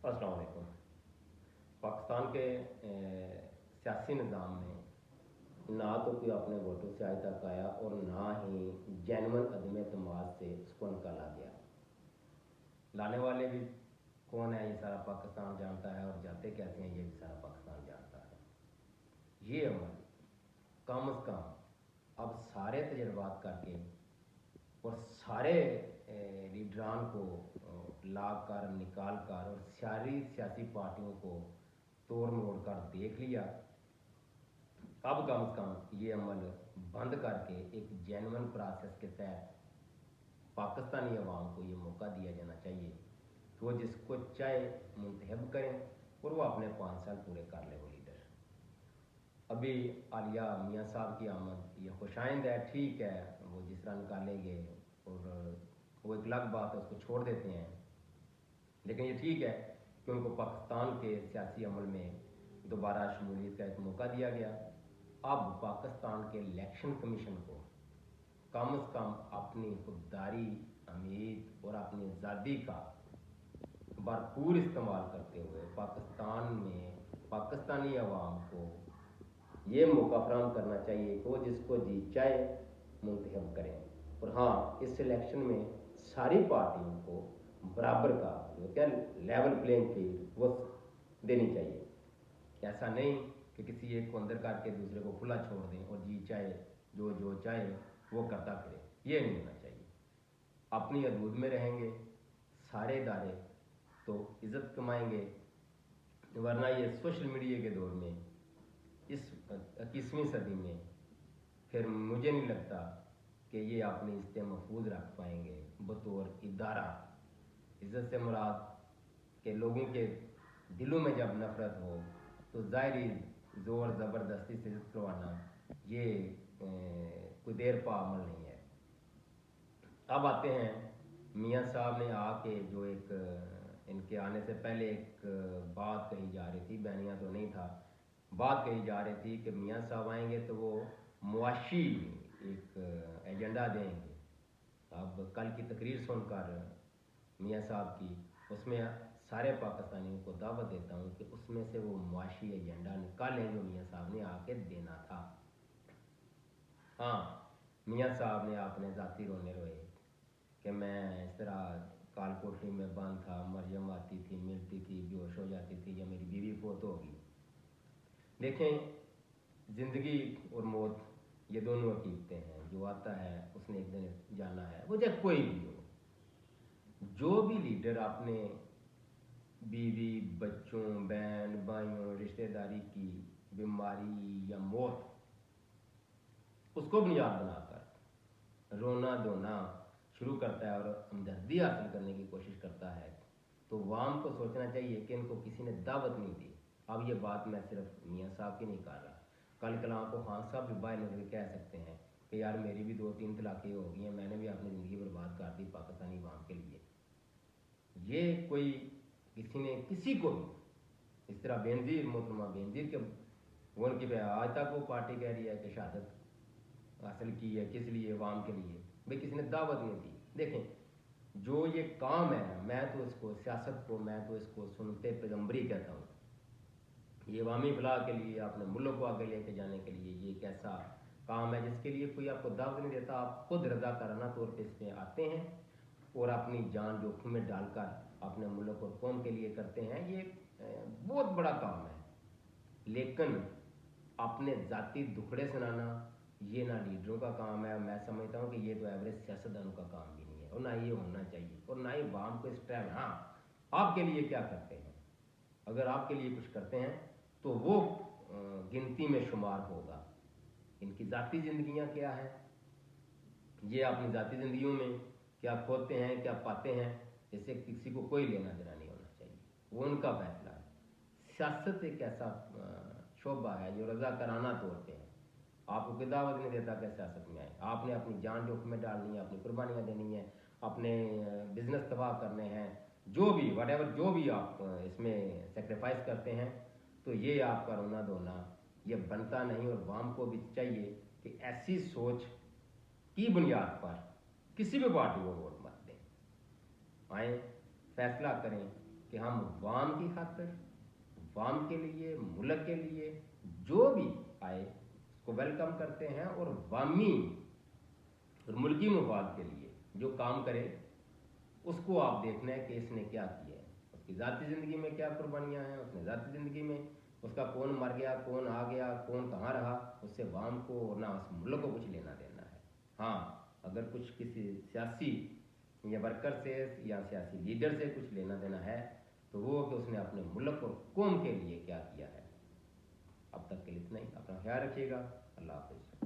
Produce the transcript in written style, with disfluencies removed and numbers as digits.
अस्सलाम वालेकुम। पाकिस्तान के सियासी निज़ाम में ना तो कोई अपने वोटों से आज तक आया और ना ही जेन्युइन अदम एतमाद से उसको निकाला गया। लाने वाले भी कौन है ये सारा पाकिस्तान जानता है, और जाते कैसे हैं ये भी सारा पाकिस्तान जानता है। ये अमल कम अज़ कम अब सारे तजर्बात करके और सारे लीडरान को ला कर निकाल कर और सारी सियासी पार्टियों को तोड़ मरोड़ कर देख लिया। अब कम से कम ये अमल बंद करके एक जेन्युइन प्रोसेस के तहत पाकिस्तानी अवाम को ये मौका दिया जाना चाहिए कि वो जिसको चाहे मुंतखब करें और वो अपने 5 साल पूरे कर ले वो लीडर। अभी आलिया मियाँ साहब की आमद ये खुशाइंद है, ठीक है, वो जिस तरह निकालेंगे और वो एक अलग बात है, उसको छोड़ देते हैं। लेकिन ये ठीक है कि उनको पाकिस्तान के सियासी अमल में दोबारा शमूलियत का एक मौका दिया गया। अब पाकिस्तान के इलेक्शन कमीशन को कम से कम अपनी खुददारी, उम्मीद और अपनी आज़ादी का भरपूर इस्तेमाल करते हुए पाकिस्तान में पाकिस्तानी अवाम को ये मौका फराहम करना चाहिए कि वो जिसको जी चाहे मुंतखब करें। और हाँ, इस इलेक्शन में सारी पार्टियों को बराबर का जो क्या लेवल प्लेइंग फील्ड वो देनी चाहिए। ऐसा नहीं कि किसी एक को अंदर करके दूसरे को खुला छोड़ दें और जी चाहे जो चाहे वो करता फिरे, ये नहीं होना चाहिए। अपनी हदूद में रहेंगे सारे इदारे तो इज़्ज़त कमाएंगे, वरना ये सोशल मीडिया के दौर में इस 21वीं सदी में फिर मुझे नहीं लगता कि ये अपनी इज्जत महफूज रख पाएंगे बतौर इदारा। इज़्ज़त से मुराद के लोगों के दिलों में जब नफरत हो तो ज़ाहिरी ज़ोर ज़बरदस्ती से इज़्ज़त करवाना ये कोई देर पा अमल नहीं है। अब आते हैं मियाँ साहब ने आके जो एक इनके आने से पहले एक बात कही जा रही थी, बयानिया तो नहीं था, बात कही जा रही थी कि मियाँ साहब आएंगे तो वो मुआशी एक एजेंडा देंगे। अब कल की तकरीर सुनकर मियाँ साहब की, उसमें सारे पाकिस्तानियों को दावत देता हूँ कि उसमें से वो मुआशी एजेंडा निकालें जो मियाँ साहब ने आके देना था। हाँ, मियाँ साहब ने आपने ज़ाती रोने रोए कि मैं इस तरह काल कोठरी में बंद था, मरियम आती थी, मिलती थी, बेहोश हो जाती थी, या मेरी बीवी फोत होगी। देखें, ज़िंदगी और मौत ये दोनों हकीकतें हैं, जो आता है उसने एक दिन जाना है, वो चाहे कोई भी हो। जो भी लीडर अपने बीवी, बच्चों, बहन भाइयों, रिश्तेदारी की बीमारी या मौत उसको बुनियाद बनाकर रोना धोना शुरू करता है और हमदर्दी हासिल करने की कोशिश करता है, तो वाम को सोचना चाहिए कि इनको किसी ने दावत नहीं दी। अब ये बात मैं सिर्फ मियाँ साहब की नहीं कर रहा, कल कलाम को खान साहब भी बाहर निकल कह सकते हैं कि यार मेरी भी 2-3 तलाक़ें हो गई हैं, मैंने भी अपनी ज़िंदगी बर्बाद कर दी पाकिस्तानी वाम के लिए। ये कोई किसी ने किसी को भी इस तरह बेनज़ीर मोहतरमा बेनज़ीर के वो उनकी आज तक वो पार्टी कह रही है कि शहादत हासिल की है किस लिए, वाम के लिए, भाई किसी ने दावत नहीं दी। देखें, जो ये काम है ना, मैं तो इसको सियासत को मैं तो इसको सुनते पैगम्बरी कहता हूँ। ये वामी फलाह के लिए, अपने मुल्क को आगे लेके जाने के लिए ये एक ऐसा काम है जिसके लिए कोई आपको दावत नहीं देता, आप खुद रज़ाकाराना तौर पर इसमें आते हैं और अपनी जान जोखिम में डालकर अपने मुल्क और कौम के लिए करते हैं। ये बहुत बड़ा काम है, लेकिन अपने ज़ाती दुखड़े सुनाना ये ना लीडरों का काम है। मैं समझता हूँ कि ये तो एवरेज सियासतदानों का काम भी नहीं है, और ना ये होना चाहिए, और ना ही वाम को इस टाइम। हाँ, आपके लिए क्या करते हैं, अगर आपके लिए कुछ करते हैं तो वो गिनती में शुमार होगा। इनकी ज़ाती ज़िंदगियाँ क्या हैं, ये अपनी ज़ाती ज़िंदगियों में क्या खोते हैं क्या पाते हैं, इससे किसी को कोई लेना देना नहीं होना चाहिए, वो उनका फैसला है। सियासत एक ऐसा शोबा है जो रज़ाकाराना तौर पे है, आपको कोई दावत नहीं देता कि सियासत में आए। आपने अपनी जान जोखिम में डालनी है, अपनी कुर्बानियाँ देनी है, अपने बिजनेस तबाह करने हैं, जो भी वटेवर जो भी आप इसमें सेक्रीफाइस करते हैं, तो ये आपका रोना धोना ये बनता नहीं। और वाम को भी चाहिए कि ऐसी सोच की बुनियाद पर किसी भी पार्टी को वोट मत दें, आए फैसला करें کہ ہم عوام کی خاطر، عوام کے لیے، ملک کے لیے جو بھی آئے اس کو ویلکم کرتے ہیں، اور عوامی اور ملکی مفاد کے لیے جو کام کرے اس کو آپ دیکھنا ہے کہ اس نے کیا کیا ہے، اس کی ذاتی زندگی میں کیا قربانیاں ہیں، اس نے ذاتی زندگی میں اس کا کون مر گیا، کون آ گیا، کون کہاں رہا، اس سے عوام کو اور نہ اس ملک کو کچھ لینا دینا ہے۔ ہاں اگر کچھ کسی سیاسی یا ورکر سے یا سیاسی لیڈر سے کچھ لینا دینا ہے تو وہ کہ اس نے اپنے ملک اور قوم کے لیے کیا کیا ہے۔ اب تک کے لیے اتنا ہی، اپنا خیال رکھیے گا، اللہ حافظ۔